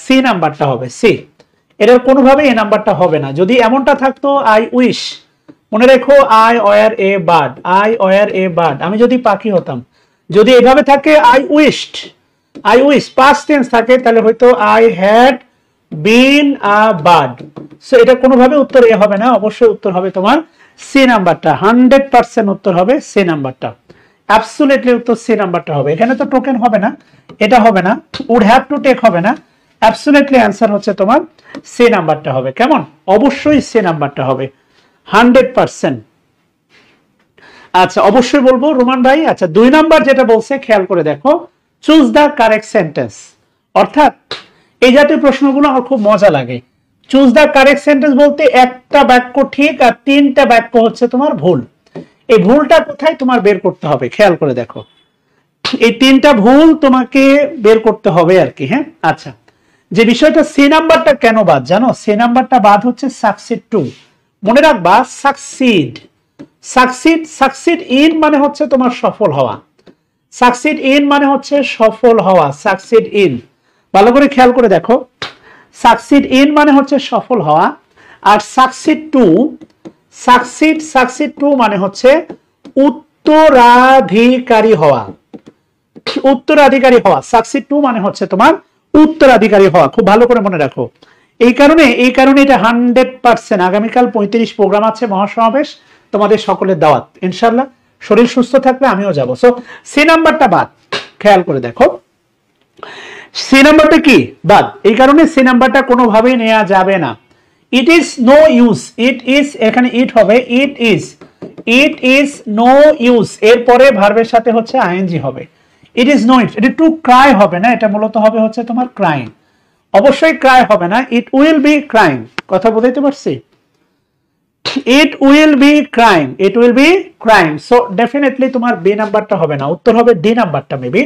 C নাম্বারটা হবে, C. এটার কোনোভাবে এ নাম্বারটা হবে না। যদি এমনটা থাকতো আই উইশ, মনে রেখো I were a bird, I were a bird, আমি যদি পাখি হতাম। যদি এভাবে থাকে I wished, I wish past tense থাকে, তাহলে হয়তো I had been a bird. So এটা কোনোভাবে উত্তর এ হবে না, অবশ্যই উত্তর হবে তোমার সি নাম্বারটা। 100% উত্তর হবে সি নাম্বারটা, অ্যাবসলিউটলি উত্তর সি নাম্বারটা হবে। এখানে তো টোকেন হবে না, এটা হবে না, উড হ্যাভ টু টেক হবে না, অ্যাবসলিউটলি অ্যান্সার হচ্ছে তোমার সি নাম্বারটা হবে। কেমন? অবশ্যই সি নাম্বারটা হবে 100%। আচ্ছা, অবশ্যই বলবো রোমান ভাই। আচ্ছা, 2 নাম্বার যেটা বলছে খেয়াল করে দেখো, চুজ দ্য কারেক্ট সেন্টেন্স। অর্থাৎ এই জাতীয় প্রশ্নগুলো আমার খুব মজা লাগে। চুজ দ্য কারেক্ট সেন্টেন্স বলতে একটা বাক্য ঠিক আর 3টা বাক্য হচ্ছে তোমার ভুল। এই ভুলটা কোথায় তোমার বের করতে হবে, খেয়াল করে দেখো। এই 3টা ভুল তোমাকে বের করতে হবে আর কি। হ্যাঁ, আচ্ছা, যে বিষয়টা সি নাম্বারটা কেন বাদ জানো? সি নাম্বারটা বাদ হচ্ছে সাকসিড টু। মনে রাখবা সাকসিড, সাকসিড, সাকসিড ইন মানে হচ্ছে তোমার সফল হওয়া, সাকসিড ইন মানে হচ্ছে সফল হওয়া, সাকসিড ইন। ভালো করে খেয়াল করে দেখো, সাকসিড ইন মানে হচ্ছে সফল হওয়া, আর succeed to, succeed, succeed to মানে হচ্ছে উত্তরাধিকারী হওয়া, উত্তরাধিকারী হওয়া। সাকসিড টু মানে হচ্ছে তোমার উত্তরাধিকারী হওয়া। খুব ভালো করে মনে রাখো। এই কারণে এটা 100%। আগামীকাল 35 প্রোগ্রাম আছে, মহাসমাবেশ, তোমাদের সকলের দাওয়াত ইনশাআল্লাহ। শরীর সুস্থ থাকলে আমিও যাব। সো সি নাম্বারটা বাদ, খেয়াল করে দেখো, সি নাম্বারটা কি বাদ। এই কারণে সি নাম্বারটা কোনোভাবেই নেওয়া যাবে না। It is no use, it is, এখানে ইট হবে, it is, it is no use, এরপরে ভার্বের সাথে হচ্ছে আইএনজি হবে। ইট ইজ নো ইউজ, এটা টু ক্রাই হবে না, এটা মূলত হবে হচ্ছে তোমার ক্রাইম। অবশ্যই ক্রাই হবে না, ইট উইল বি ক্রাইম। কথা বুঝাইতে পারছি? It will be crying, it will be crying. So definitely তোমার বি নাম্বারটা হবে না, উত্তর হবে ডি নাম্বারটা maybe.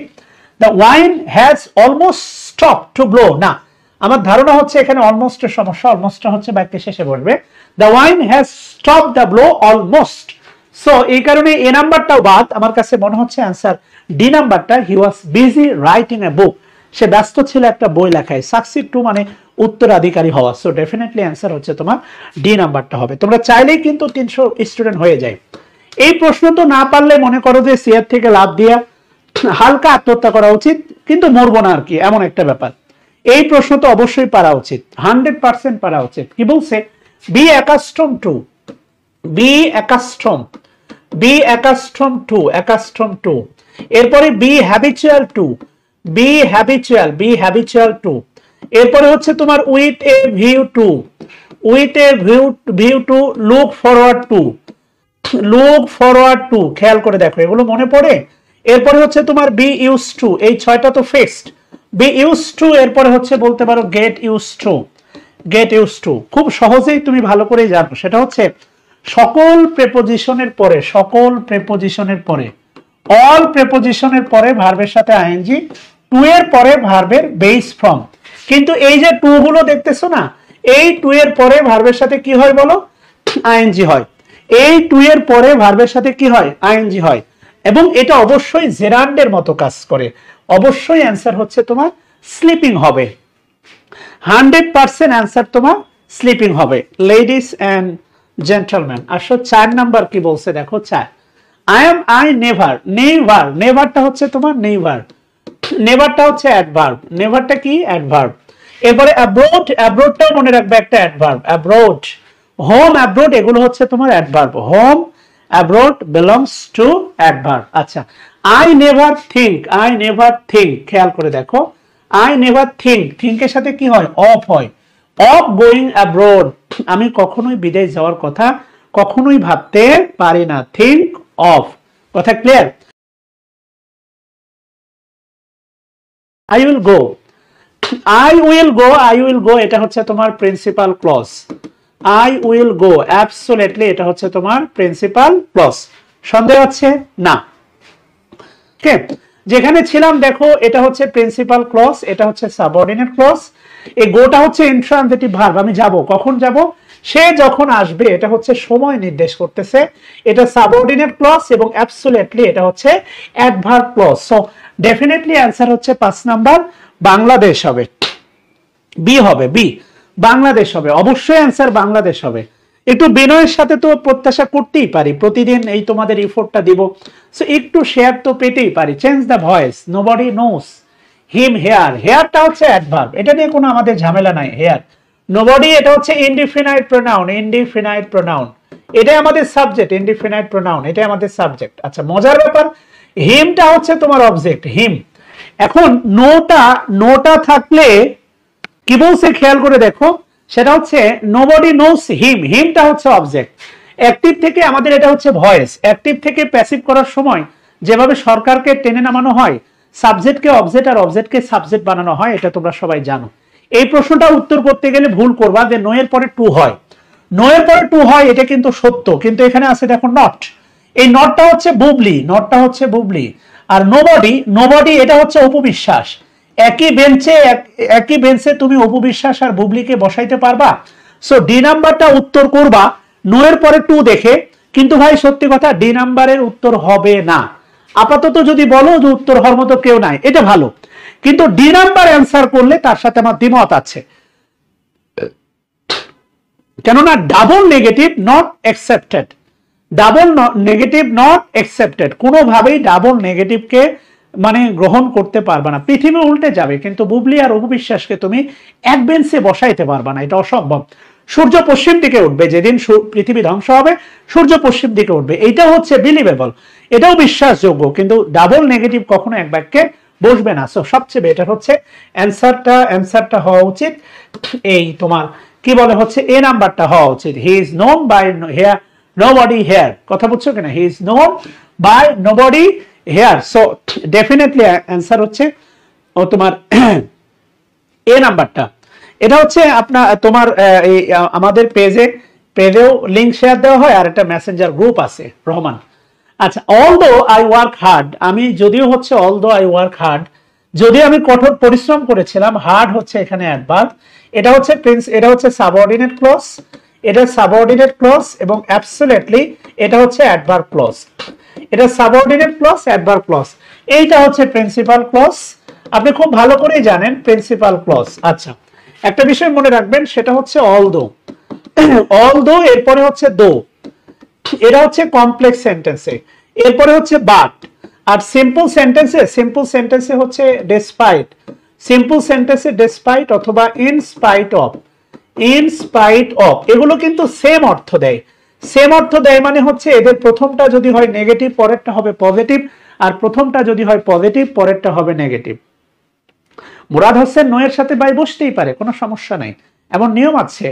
The wind has almost stop to blow. না, আমার ধারণা হচ্ছে এখানে অলমোস্ট এর সমস্যা, অলমোস্টটা হচ্ছে বাক্যের শেষে বলবে। The wind has stop the blow almost. So এই কারণে এ নাম্বারটাও বাদ। আমার কাছে মনে হচ্ছে অ্যান্সার ডি নাম্বারটা, হি ওয়াজ বিজি রাইটিং এ বুক, সে ব্যস্ত ছিল একটা বই লেখায়। সাকসিড টু মানে উত্তরাধিকারী হওয়া। সো ডেফিনেটলি অ্যান্সার হচ্ছে তোমার ডি নাম্বারটা হবে। তোমরা চাইলেই কিন্তু 300 স্টুডেন্ট হয়ে যায়। এই প্রশ্ন তো না পারলে মনে করো যে সিআর থেকে লাভ দিয়া হালকা আত্মহত্যা করা উচিত, কিন্তু মরবো না আর কি, এমন একটা ব্যাপার। এই প্রশ্ন তো অবশ্যই পারা উচিত, 100% পারা উচিত। কি বলছে? Be accustom to, be accustom, be accustom to, accustom to, এরপরে be habitual to, be habitual, be habitual to, এরপরে হচ্ছে তোমার with a view to, with a view to, look forward to, look forward to. খেয়াল করে দেখো, এগুলো মনে পড়ে। এরপরে হচ্ছে তোমার বি ইউজ টু, এই 6টা তো ফিক্সড। বি ইউজ টু, এরপরে হচ্ছে বলতে পারো get use to, get use to. খুব সহজেই তুমি ভালো করেই জানো, সেটা হচ্ছে সকল প্রেপোজিশনের পরে, সকল প্রেপোজিশনের পরে, অল প্রেপোজিশনের পরে ভার্বের সাথে আইএনজি, টু এর পরে ভার্বের বেস ফর্ম। কিন্তু এই যে টু গুলো দেখতেছো না, এই টু এর পরে ভার্বের সাথে কি হয় বলো? আইএনজি হয়। এই টু এর পরে ভার্বের সাথে কি হয়? আইএনজি হয়। এবং এটা অবশ্যই জেরান্ডের মতো কাজ করে। অবশ্যই অ্যান্সার হচ্ছে তোমার স্লিপিং হবে, 100% অ্যান্সার তোমার স্লিপিং হবে। লেডিস এন্ড জেন্টলম্যান, আসো 4 নাম্বার কি বলছে দেখো। 4, I am, I never, never, নেভারটা হচ্ছে তোমার নেভার, নেভারটা হচ্ছে অ্যাডভার্ব, নেভারটা কি? অ্যাডভার্ব। এরপরে অ্যাব্রোড, অ্যাব্রোডটাও মনে রাখবে একটা অ্যাডভার্ব, অ্যাব্রোড। হোম, অ্যাব্রোড, এগুলো হচ্ছে তোমার adverb. Home, abroad belongs to adverb. আচ্ছা, I never think, I never think, খেয়াল করে দেখো, আই নেভার থিঙ্ক, থিঙ্কের সাথে কি হয়? অফ হয়। অফ গোয়িং অ্যাব্রোড, আমি কখনোই বিদেশ যাওয়ার কথা কখনোই ভাবতে পারি না। Think of. কথা clear? I will go, I will go, I will go, এটা হচ্ছে তোমার principal clause. I will go, absolutely এটা হচ্ছে তোমার প্রিন্সিপাল ক্লজ। সন্দেহ আছে? না। ওকে, যেখানে ছিলাম দেখো, এটা হচ্ছে প্রিন্সিপাল ক্লজ, এটা হচ্ছে সাবঅর্ডিনেট ক্লজ। এই গোটা হচ্ছে ইন্ট্রানজিটিভ ভার্ব, আমি যাব, কখন যাব? সে যখন আসবে, এটা হচ্ছে সময় নির্দেশ করতেছে। এটা সাবঅর্ডিনেট ক্লজ এবং অ্যাবসলিউটলি এটা হচ্ছে adverb clause. So definitely answer হচ্ছে 5 নাম্বার বাংলাদেশ হবে। বি হবে, বি বাংলাদেশ হবে, অবশ্যই অ্যান্সার বাংলাদেশ হবে। একটু বিনয়ের সাথে তো প্রত্যাশা করতেই পারি, প্রতিদিন এই তোমাদের এফোর্টটা দিব, সো একটু শেয়ার তো পেতেই পারি। Change the voice, nobody knows him here, হেয়ারটা হচ্ছে অ্যাডভার্ব, এটা নিয়ে কোনো আমাদের ঝামেলা নাই। হেয়ার নোবডি এটা হচ্ছে ইনডিফিনাইট প্রোনাউন, ইনডিফিনাইট প্রোনাউন, এটাই আমাদের সাবজেক্ট, ইনডিফিনাইট প্রোনাউন এটাই আমাদের সাবজেক্ট। আচ্ছা মজার ব্যাপার, হিমটা হচ্ছে তোমার অবজেক্ট, হিম। এখন নোটা থাকলে কি বলছে খেয়াল করে দেখো, সেটা হচ্ছে নোবডি নোস হিম, হিমটা হচ্ছে অবজেক্ট। অ্যাক্টিভ থেকে আমাদের এটা হচ্ছে ভয়েস, অ্যাক্টিভ থেকে প্যাসিভ করার সময় যেভাবে সরকারকে টেনে নামানো হয়, সাবজেক্টকে অবজেক্ট আর অবজেক্টকে সাবজেক্ট বানানো হয়, এটা তোমরা সবাই জানো। এই প্রশ্নটা উত্তর করতে গেলে ভুল করবা যে নো এর পরে টু হয়, নো এর পরে টু হয়, এটা কিন্তু সত্য, কিন্তু এখানে আছে দেখো নট, এই নটটা হচ্ছে বুবলি, নটটা হচ্ছে বুবলি। আর নোবডি এটা হচ্ছে অপবিশ্বাস। একই বেঞ্চে তুমি অপবিশ্বাস আর বুবলিকে বসাইতে পারবা? সো ডি নাম্বারটা উত্তর করবা নো এর পরে টু দেখে, কিন্তু ভাই সত্যি কথা ডি নাম্বারের উত্তর হবে না। আপাতত যদি বলো যে উত্তর হওয়ার মতো কেউ নাই, এটা ভালো, কিন্তু ডি নাম্বার অ্যান্সার করলে তার সাথে আমার দ্বিমত আছে, কেননা double negative not accepted, double negative not accepted, কোনোভাবেই ডাবল নেগেটিভকে মানে গ্রহণ করতে পারবে না, পৃথিবী উল্টে যাবে। কিন্তু বুবলি আর অপবিশ্বাসকে তুমি এক বেঞ্চে বসাইতে পারবে না, এটা অসম্ভব। সূর্য পশ্চিম দিকে উঠবে, যেদিন পৃথিবী ধ্বংস হবে সূর্য পশ্চিম দিকে উঠবে, এটা হচ্ছে বিলিভেবল, এটাও বিশ্বাসযোগ্য, কিন্তু ডাবল নেগেটিভ কখনো এক বাক্যে বসবে না। সো সবচেয়ে বেটার হচ্ছে অ্যান্সারটা হওয়া উচিত এই তোমার কি বলে হচ্ছে এ নাম্বারটা হওয়া উচিত, he is known by here nobody here, কথা বুঝছো কিনা, he is known by nobody here. So definitely answer হচ্ছে ও তোমার এ নাম্বারটা। এটা হচ্ছে আপনার তোমার আমাদের পেজেও লিংক শেয়ার দেওয়া হয়, আর একটা মেসেঞ্জার গ্রুপ আছে রহমান। আচ্ছা অলদো আই ওয়ার্ক হার্ড, আমি যদিও হচ্ছে অলদো আই ওয়ার্ক হার্ড, যদি আমি কঠোর পরিশ্রম করেছিলাম, হার্ড হচ্ছে এখানে অ্যাডভার্ব, এটা হচ্ছে সাবঅর্ডিনেট ক্লজ, এটা সাবঅর্ডিনেট ক্লজ, এবং অ্যাবসলিউটলি এটা হচ্ছে অ্যাডভার্ব ক্লজ, এটা সাবঅর্ডিনেট ক্লজ অ্যাডভার্ব ক্লজ, এইটা হচ্ছে প্রিন্সিপাল ক্লজ, আপনি খুব ভালো করেই জানেন প্রিন্সিপাল ক্লজ। আচ্ছা একটা বিষয় মনে রাখবেন, সেটা হচ্ছে অলদো, অলদো এরপরে হচ্ছে দো, এটা হচ্ছে কমপ্লেক্স সেন্টেন্সে, এরপরে হচ্ছে বাট, আর সিম্পল সেন্টেন্সে হচ্ছে ডেসপাইট, সিম্পল সেন্টেন্সে ডেসপাইট অথবা ইন স্পাইট অফ, এগুলো কিন্তু সেম অর্থ দেয়, মানে হচ্ছে এদের প্রথমটা যদি হয় নেগেটিভ পরেরটা হবে পজিটিভ, আর প্রথমটা যদি হয় পজিটিভ পরেরটা হবে নেগেটিভ। মুরাদ হোসেন নো এর সাথে বাই বসতেই পারে, কোনো সমস্যা নাই, এমন নিয়ম আছে।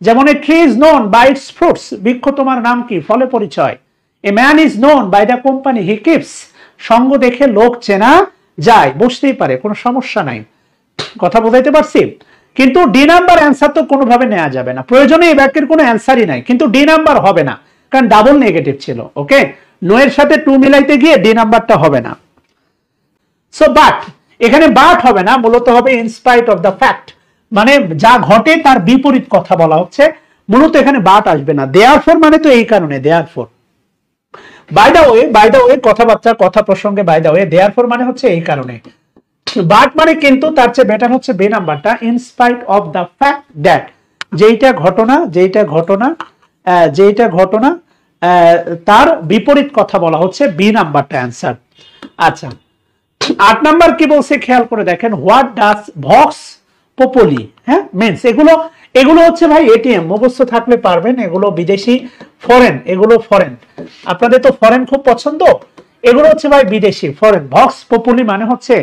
যেমন a tree is known by its fruits, বৃক্ষ তোমার নাম কি, ফলে পরিচয়। A man is known by the company he keeps, সঙ্গ দেখে লোক চেনা যায়, বসতেই পারে, কোনো সমস্যা নাই, কথা বোঝাইতে পারছি। কিন্তু ডি নাম্বার অ্যান্সার তো কোনোভাবে নেওয়া যাবে না, প্রয়োজনে এই বাক্যের কোনো অ্যান্সারই নাই, কিন্তু ডি নাম্বার হবে না, কারণ ডাবল নেগেটিভ ছিল। ওকে, নো এর সাথে টু মিলাইতে গিয়ে ডি নাম্বারটা হবে না। সো বাট, এখানে বাট হবে না, মূলত হবে in spite of the fact, মানে যা ঘটে তার বিপরীত কথা বলা হচ্ছে, মূলত এখানে বাট আসবে না। দেয়ারফর মানে তো এই কারণে, দেয়ারফর বাই দা ওয়ে কথা প্রসঙ্গে বাই দা ওয়ে, দেয়ারফর মানে হচ্ছে এই কারণে, বাট মানে কিন্তু, তার চেয়ে বেটার হচ্ছে বি নাম্বারটা, in spite of the fact that, যেইটা ঘটনা তার বিপরীত কথা বলা হচ্ছে, বি নাম্বারটা অ্যান্সার। আচ্ছা 8 নাম্বার কি বলছে খেয়াল করে দেখেন, হোয়াট ডাজ ভক্স পপুলি মিন্স, এগুলো হচ্ছে ভাই এটিএম, মুখস্থ থাকলে পারবেন, এগুলো বিদেশি ফরেন, এগুলো ফরেন, আপনাদের তো ফরেন খুব পছন্দ, এগুলো হচ্ছে ভাই বিদেশি ফরেন। ভক্স পপুলি মানে হচ্ছে,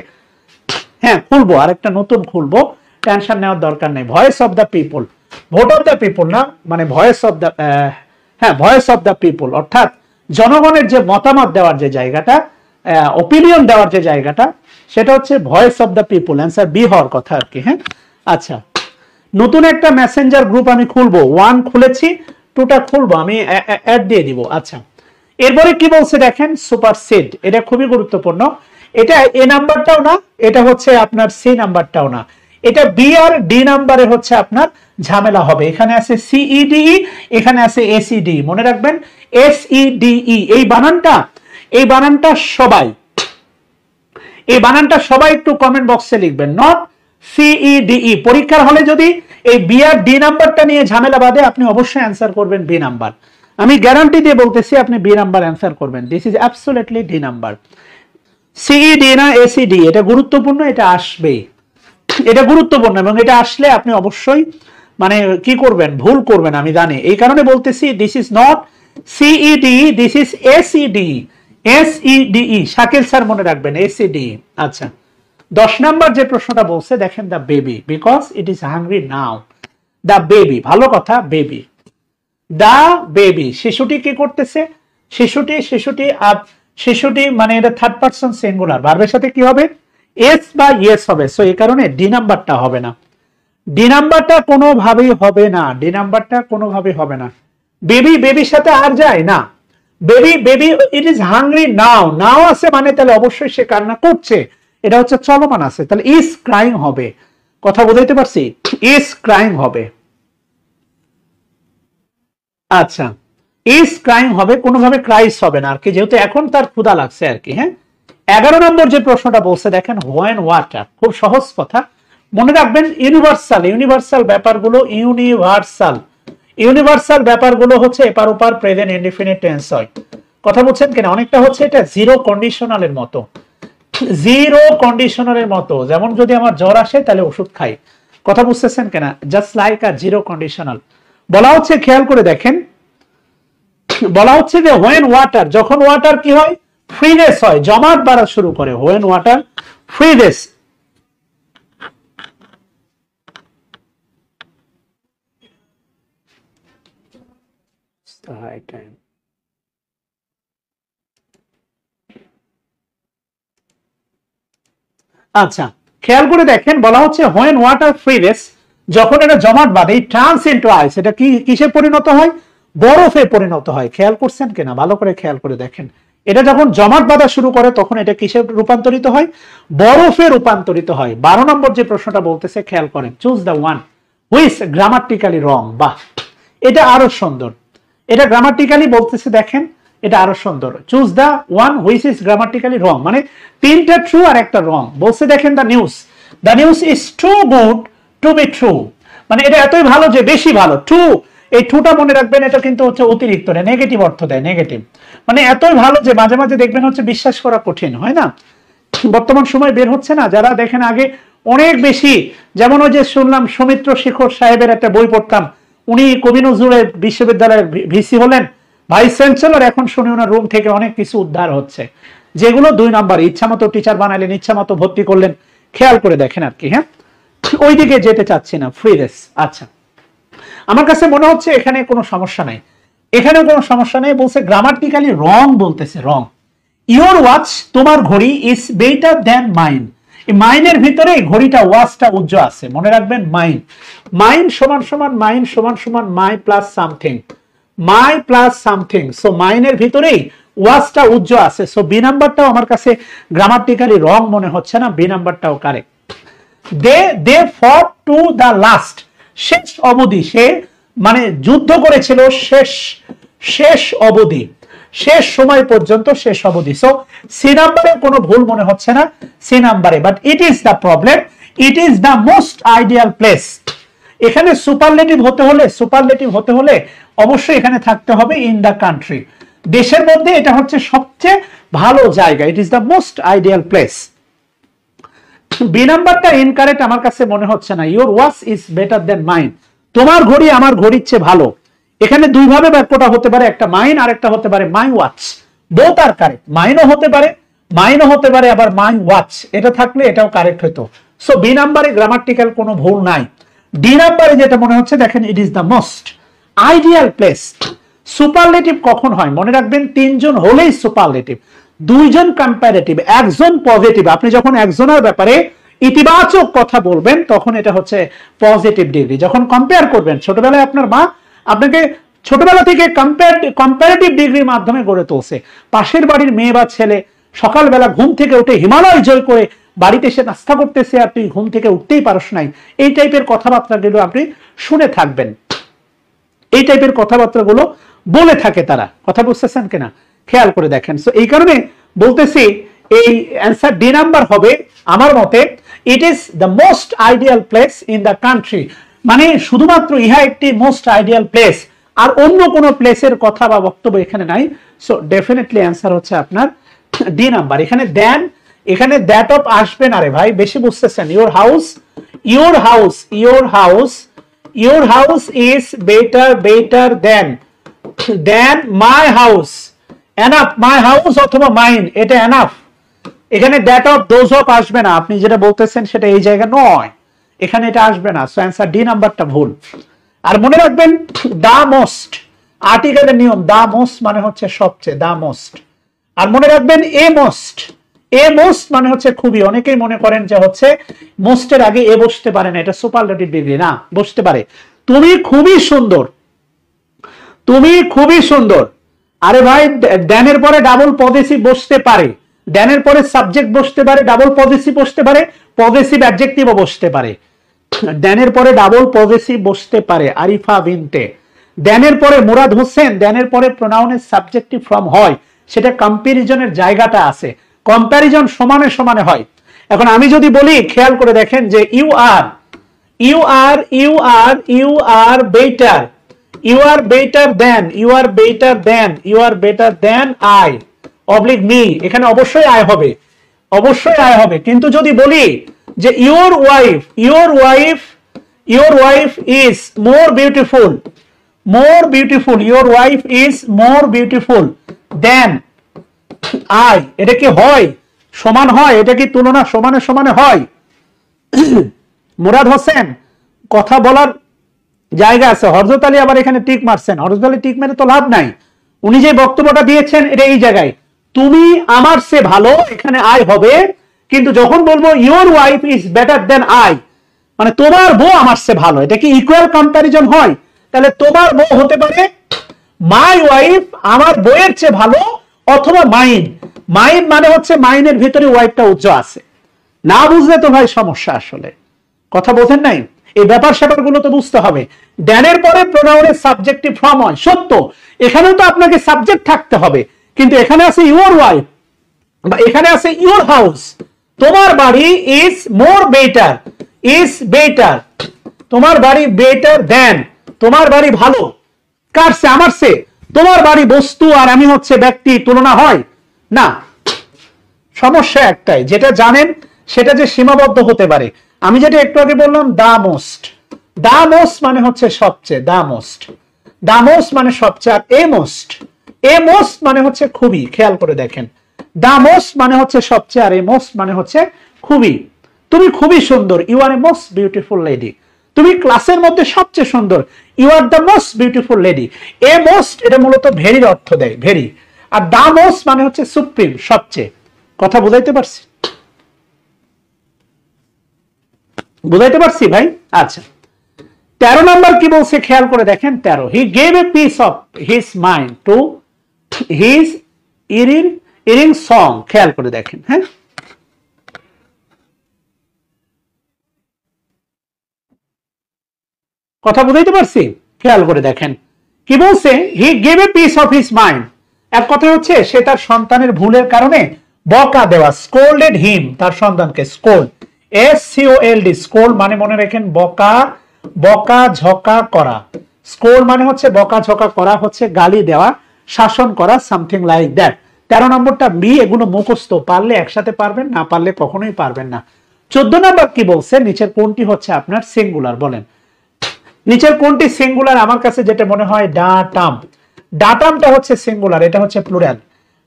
খুলবো আরেকটা নতুন খুলবো, টেনশন নেওয়ার দরকার নেই, voice of the people, vote of the people না, মানে ভয়েস অফ দ্য পিপল, অর্থাৎ জনগণের যে মতামত দেওয়ার যে জায়গাটা, ওপিনিয়ন দেওয়ার যে জায়গাটা, সেটা হচ্ছে voice of the people, answer B হওয়ার কথা আর কি। আচ্ছা নতুন একটা মেসেঞ্জার গ্রুপ আমি খুলবো, 1 খুলেছি, 2টা খুলবো, আমি অ্যাড দিয়ে দিব। আচ্ছা এরপরে কি বলছে দেখেন, সুপারসিড, এটা খুবই গুরুত্বপূর্ণ, এটা এ নাম্বারটাও না, এটা হচ্ছে আপনার সি নাম্বারটাও না, এটা বি আর ডি নাম্বারে হচ্ছে আপনার ঝামেলা হবে, এখানে আছে সিইডিই, এখানে আছে এসইডি, মনে রাখবেন এসইডিই, এই বানানটা সবাই একটু কমেন্ট বক্সে লিখবেন, নট CEDE। পরীক্ষার হলে যদি এই বি আর ডি নাম্বারটা নিয়ে ঝামেলা বাদে আপনি অবশ্যই অ্যান্সার করবেন বি নাম্বার। আমি গ্যারান্টি দিয়ে বলতেছি আপনি বি নাম্বার অ্যান্সার করবেন। This is absolutely D number. CED না এসিডি, এটা গুরুত্বপূর্ণ, এটা আসবেই, এটা গুরুত্বপূর্ণ এবং এটা আসলে আপনি অবশ্যই মানে কি করবেন, ভুল করবেন আমি জানি। এই কারণে বলতেছি this is not CED, this is SED. এসইডিই শাকিল স্যার মনে রাখবেন, এসইডি। আচ্ছা 10 নাম্বার যে প্রশ্নটা বলছে দেখেন, the baby because it is hungry now. The baby, ভালো কথা, বেবি, দ্য বেবি, শিশুটি কি করতেছে, শিশুটি মানে এটা থার্ড পারসন সিঙ্গুলার, ভার্বের সাথে কি হবে, এস বা ইয়েস হবে। সো এই কারণে ডি নাম্বারটা হবে না, ডি নাম্বারটা কোনোভাবেই হবে না, ডি নাম্বারটা কোনোভাবেই হবে না। বেবি, বেবির সাথে আর যায় না, baby it is hungry now, now আছে মানে তাহলে অবশ্যই সে কান্না করছে, এটা হচ্ছে চলমান আছে, তাহলে ইজ ক্রাইং হবে। কথা বুঝাইতে পারছি, ইজ ক্রাইং হবে। আচ্ছা ইজ ক্রাইং হবে, কোনোভাবে ক্রাইস হবে না আর কি, যেহেতু এখন তার ক্ষুধা লাগছে আর কি। হ্যাঁ 11 নম্বর যে প্রশ্নটা বলছে দেখেন, হোয়েন ওয়াটার, খুব সহজ কথা মনে রাখবেন, ইউনিভার্সাল ব্যাপারগুলো, ইউনিভার্সাল ব্যাপারগুলো হচ্ছে এপার ওপার প্রেজেন্ট ইনডিফিনিট টেন্স হয়। কথা বলছেন কিনা, অনেকটা হচ্ছে এটা জিরো কন্ডিশনালের মতো, জিরো কন্ডিশনালের মতো, যেমন যদি আমার জ্বর আসে তাহলে ওষুধ খাই। কথা বুঝতেছেন কিনা, জাস্ট লাইক আ জিরো কন্ডিশনাল। বলা হচ্ছে, খেয়াল করে দেখেন, বলা হচ্ছে যে হোয়েন ওয়াটার, যখন ওয়াটার কি হয়, ফ্রিনেস হয়, জমাট বাড়া শুরু করে, হোয়েন ওয়াটার ফ্রিনেস। আচ্ছা খেয়াল করে দেখেন, বলা হচ্ছে হোয়েন ওয়াটার ফ্রিনেস, যখন এটা জমাট বাঁধে, ট্রান্স ইনটু আইস, এটা কি কিসে পরিণত হয়, বরফে পরিণত হয়। খেয়াল করছেন কিনা, ভালো করে খেয়াল করে দেখেন, এটা যখন জমাট বাঁধা শুরু করে তখন এটা কিসে রূপান্তরিত হয়, বরফে রূপান্তরিত হয়। 12 নম্বর যে প্রশ্নটা বলতেছে খেয়াল করেন, choose the one which grammatically wrong. বাহ, এটা আরো সুন্দর, এটা গ্রামাটিক্যালি বলতেছে দেখেন, এটা আরো সুন্দর। Choose the one which is grammatically wrong, মানে তিনটা ট্রু আর একটা রং বলছে। দেখেন the news is too good to be true, মানে এটা এতই ভালো যে বেশি ভালো। টু, এই টুটা মনে রাখবেন, এটা কিন্তু হচ্ছে অতিরিক্ত, নেগেটিভ অর্থ দেয়, নেগেটিভ মানে এতই ভালো যে মাঝে মাঝে দেখবেন হচ্ছে বিশ্বাস করা কঠিন হয় না। বর্তমান সময় বের হচ্ছে না, যারা দেখেন আগে অনেক বেশি, যেমন ওই যে শুনলাম সৌমিত্র শেখর সাহেবের একটা বই পড়তাম, উনি কবি নজরুলের বিশ্ববিদ্যালয়ের ভিসি হলেন, ভাইস চ্যান্সেলর, এখন শুনি ওনার রুম থেকে অনেক কিছু উদ্ধার হচ্ছে, যেগুলো 2 নাম্বার, ইচ্ছা মতো টিচার বানাইলেন, ইচ্ছা মতো ভর্তি করলেন। খেয়াল করে দেখেন আর কি। হ্যাঁ ওইদিকে যেতে চাচ্ছি না, ফ্রিনেস। আচ্ছা আমার কাছে মনে হচ্ছে এখানে কোনো সমস্যা নাই, এখানেও কোনো সমস্যা নেই। বলছে গ্রামাটিক্যালি রং, বলতেছে রং। ইওর ওয়াচ, তোমার ঘড়ি, ইজ বেটার দ্যান মাইন, মাইনের ভিতরে ঘড়িটা, ওয়াচটা উজ্জ্ব আছে, মনে রাখবেন মাইন, মাইন সমান সমান মাইন সমান সমান মাই প্লাস সামথিং, মাই প্লাস সামথিং। সো মাইনের ভিতরেই ওয়াচটা উজ্জ্ব আছে। সো বি নাম্বারটাও আমার কাছে গ্রামাটিক্যালি রং মনে হচ্ছে না, বি নাম্বারটাও কারেক্ট। দে ফট টু দ্য লাস্ট, শেষ অবধি, সে মানে যুদ্ধ করেছিল শেষ অবধি, শেষ সময় পর্যন্ত, শেষ অবধি। সো সি নাম্বারে কোনো ভুল মনে হচ্ছে না, সি নাম্বারে। But it is the problem, it is the most ideal place. এখানে সুপারলেটিভ হতে হলে অবশ্যই এখানে থাকতে হবে ইন দ্য কান্ট্রি, দেশের মধ্যে এটা হচ্ছে সবচেয়ে ভালো জায়গা, it is the most ideal place. B নাম্বারটা ইনকারেক্ট আমার কাছে মনে হচ্ছে না। Your watch is better than mine, তোমার ঘড়ি আমার ঘড়ির চেয়ে ভালো। এখানে দুই ভাবে বাক্যটা হতে পারে, একটা মাইন আর একটা হতে পারে মাই ওয়াচ, বোথ আর কারেক্ট। মাইনও হতে পারে আবার মাই ওয়াচ, এটা থাকলে এটাও কারেক্ট হতো। সো বি নাম্বারে গ্রামাটিক্যাল কোনো ভুল নাই। ডি নাম্বারে যেটা মনে হচ্ছে দেখেন, ইট is the most ideal place. Superlative কখন হয় মনে রাখবেন, 3 জন হলেই সুপারলেটিভ, 2 জন কম্পারেটিভ, 1 জন পজিটিভ। আপনি যখন একজনের ব্যাপারে ইতিবাচক কথা বলবেন তখন এটা হচ্ছে পজিটিভ ডিগ্রি। যখন কম্পেয়ার করবেন, ছোটবেলায় আপনার মা আপনাকে ছোটবেলা থেকে কম্পারেটিভ ডিগ্রির মাধ্যমে গড়ে তুলছে। পাশের বাড়ির মেয়ে বা ছেলে সকালবেলা ঘুম থেকে উঠে হিমালয় জয় করে বাড়িতে এসে নাস্তা করতেছে আর তুই ঘুম থেকে উঠতেই পারস নাই, এই টাইপের কথাবার্তাগুলো আপনি শুনে থাকবেন, এই টাইপের কথাবার্তাগুলো বলে থাকে তারা। কথা বুঝতেছেন কিনা, খেয়াল করে দেখেন। সো এই কারণে বলতেছি এই অ্যান্সার ডি নাম্বার হবে আমার মতে। ইট is the most ideal place in the country, মানে শুধুমাত্র ইহা একটি মোস্ট আইডিয়াল প্লেস, আর অন্য কোন প্লেসের কথা বা বক্তব্য এখানে নাই। সো ডেফিনেটলি অ্যান্সার হচ্ছে আপনার ডি নাম্বার। এখানে দেন, এখানে দ্যাট অফ আসবে না রে ভাই, বেশি বুঝতেছেন। Your house, your house, your house, your house is better, better then my house. Enough, my house অথবা মাইন, এটা এনাফ। এখানে দ্যাট অফ, দোজ অফ আসবে না। আপনি যেটা বলতেছেন সেটা এই জায়গা নয়, এখানে এটা আসবে না। সো অ্যান্সার ডি নাম্বারটা ভুল। আর মনে রাখবেন দা মোস্ট, আর্টিকেলের নিয়ম, দা মোস্ট মানে হচ্ছে সবচেয়ে, দা মোস্ট। আর মনে রাখবেন এ মোস্ট, এ মোস্ট মানে হচ্ছে খুবই। অনেকেই মনে করেন যে হচ্ছে মোস্টের আগে এ বসতে পারে না, এটা সুপারলেটিভ ডিগ্রি না, বসতে পারে। তুমি খুবই সুন্দর, তুমি খুবই সুন্দর। আরে ভাই দেনের পরে ডাবল পজেসিভ বসতে পারে, দেনের পরে সাবজেক্ট বসতে পারে, ডাবল পজেসিভ বসতে পারে, পজেসিভ অ্যাডজেক্টিভও বসতে পারে। দেনের পরে ডাবল পজেসিভ বসতে পারে, আরিফা বিনতে। দেনের পরে মুরাদ হোসেন, দেনের পরে প্রোনাউনের সাবজেক্টিভ ফর্ম হয়, সেটা কম্পারিজনের জায়গাটা আছে, কম্পারিজন সমানে সমানে হয়। এখন আমি যদি বলি, খেয়াল করে দেখেন যে you are, you are, you are, you are better, you are better than, you are better than, you are better than I oblique me, এখানে অবশ্যই আয় হবে, অবশ্যই আয় হবে। কিন্তু যদি বলি যে your wife, your wife, your wife is more beautiful, more beautiful, your wife is more beautiful than I, এটা কি হয়? সমান হয়? এটা কি তুলনা সমানে সমানে হয়? মুরাদ হোসেন, কথা বলার জায়গা আছে। হযরত আলী আবার এখানে টিক মারছেন, হযরত আলী টিক মেরে তো লাভ নাই, উনি যে বক্তব্যটা দিয়েছেন এটা এই জায়গায়, তুমি আমার চেয়ে ভালো, এখানে আই হবে। কিন্তু যখন বলবো your wife is better than I, মানে তোমার বউ আমার চেয়ে ভালো, এটা কি ইকুয়াল কম্পারিজন হয়? তাহলে তোমার বউ হতে পারে মাই ওয়াইফ, আমার বউয়ের চেয়ে ভালো, অথবা মাইন। মাইন মানে হচ্ছে মাইনের ভিতরে ওয়াইফটা উজ্জ আছে। না বুঝলে তো ভাই সমস্যা, আসলে কথা বোঝেন নাই। এই ব্যাপার স্যাপার গুলো তো বুঝতে হবে। দেনের পরে প্রোনাউনের সাবজেক্টিভ ফর্ম হয়, সত্য, এখানেও তো আপনাকে সাবজেক্ট থাকতে হবে। কিন্তু এখানে আছে ইউর ওয়াইফ, বা এখানে আছে ইউর হাউস, তোমার বাড়ি is more better, is better, তোমার বাড়ি বেটার দেন, তোমার বাড়ি ভালো, কার সে? আমার সে। তোমার বাড়ি বস্তু আর আমি হচ্ছে ব্যক্তি, তুলনা হয় না। সমস্যা একটাই, যেটা জানেন সেটা যে সীমাবদ্ধ হতে পারে। আমি যেটা একটু আগে বললাম দা মোস্ট, দা মোস্ট মানে হচ্ছে সবচেয়ে, দা মোস্ট, দা মোস্ট মানে সবচেয়ে। আর এ মোস্ট, এ মোস্ট মানে হচ্ছে খুবই। খেয়াল করে দেখেন, দা মোস্ট মানে হচ্ছে সবচেয়ে, আর এ মোস্ট মানে হচ্ছে খুবই। তুমি খুবই সুন্দর, you are a most beautiful lady. তুমি ক্লাসের মধ্যে সবচেয়ে সুন্দর, you are the most beautiful lady. A most এটা মূলত ভেরির অর্থ দেয়, ভেরি। আর দা মোস্ট মানে হচ্ছে সুপ্রিম, সবচেয়ে। কথা বুঝাইতে পারছি? বুঝাইতে পারছি ভাই? আচ্ছা, 13 নম্বর কি বলছে খেয়াল করে দেখেন। 13, he gave a piece of his mind to his erring son. খেয়াল করে দেখেন, হ্যাঁ, কথা বুঝাইতে পারছি? খেয়াল করে দেখেন কি বলছে, হি gave a piece of his mind. এক কথা হচ্ছে সে তার সন্তানের ভুলের কারণে বকা দেওয়া, স্কোল্ডেড হিম, তার সন্তানকে। স্কোল্ড, SCOLD, স্কোল্ড মানে মনে রাখেন বকা, বকা ঝকা করা। স্কোল্ড মানে হচ্ছে বকা ঝকা করা, হচ্ছে গালি দেওয়া, শাসন করা, সামথিং লাইক দ্যাট। 13 নম্বরটা বি, এগুলো মুখস্থ, পারলে একসাথে পারবেন, না পারলে কখনোই পারবেন না। 14 নম্বর কি বলছে, নিচের কোনটি হচ্ছে আপনার সিঙ্গুলার? বলেন নিচের কোনটি সিঙ্গুলার? আমার কাছে যেটা মনে হয় ডাটাম, ডাটামটা হচ্ছে সিঙ্গুলার, এটা হচ্ছে প্লুরাল।